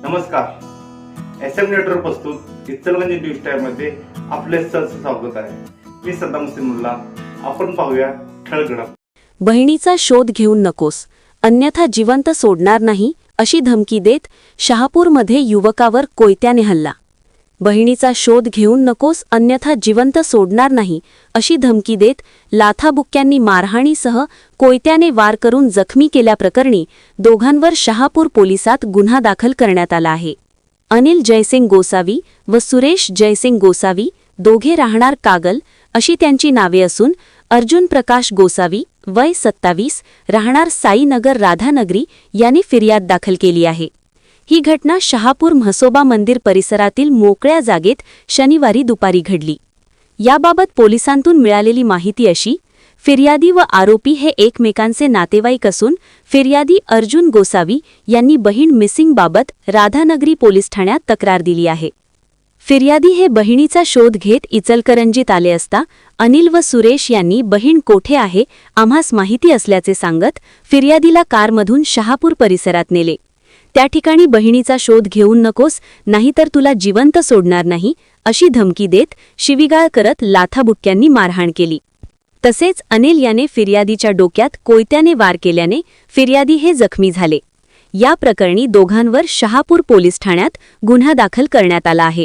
नमस्कार. SM network प्रस्तुत Ichalkaranji news टाइममध्ये आपले सहर्ष स्वागत आहे. मी सद्दाम मुल्ला. आपण पाहूया ठळक घडामोडी. बहिणीचा शोध घेऊन नकोस, अन्यथा जिवंत सोडणार नाही, अशी धमकी देत शहापूरमध्ये युवकावर कोयत्याने हल्ला. बहिणीचा शोध घेऊन नकोस, अन्यथा जिवंत सोडणार नाही, अशी धमकी देत लाथाबुक्क्यांनी मारहाणीसह कोयत्याने वार करून जखमी केल्याप्रकरणी दोघांवर शहापूर पोलिसात गुन्हा दाखल करण्यात आला आहे. अनिल जयसिंग गोसावी व सुरेश जयसिंग गोसावी दोघे राहणार कागल अशी त्यांची नावे असून अर्जुन प्रकाश गोसावी वय 27 राहणार साईनगर राधानगरी यांनी फिर्याद दाखल केली आहे. ही घटना शहापूर म्हसोबा मंदिर परिसरातील मोकळ्या जागेत शनिवारी दुपारी घडली. याबाबत पोलिसांतून मिळालेली माहिती अशी: फिर्यादी व आरोपी हे एकमेकांचे नातेवाईक असून फिर्यादी अर्जुन गोसावी यांनी बहीण मिसिंगबाबत राधानगरी पोलीस ठाण्यात तक्रार दिली आहे. फिर्यादी हे बहिणीचा शोध घेत इचलकरंजीत आले असता अनिल व सुरेश यांनी बहीण कोठे आहे आम्हास माहिती असल्याचे सांगत फिर्यादीला कारमधून शहापूर परिसरात नेले. त्या ठिकाणी बहिणीचा शोध घेऊन नकोस, नाहीतर तुला जिवंत सोडणार नाही, अशी धमकी देत शिवीगाळ करत लाथाबुक्क्यांनी मारहाण केली. तसेच अनिल याने फिर्यादीच्या डोक्यात कोयत्याने वार केल्याने फिर्यादी हे जखमी झाले. या प्रकरणी दोघांवर शहापूर पोलीस ठाण्यात गुन्हा दाखल करण्यात आला आहे.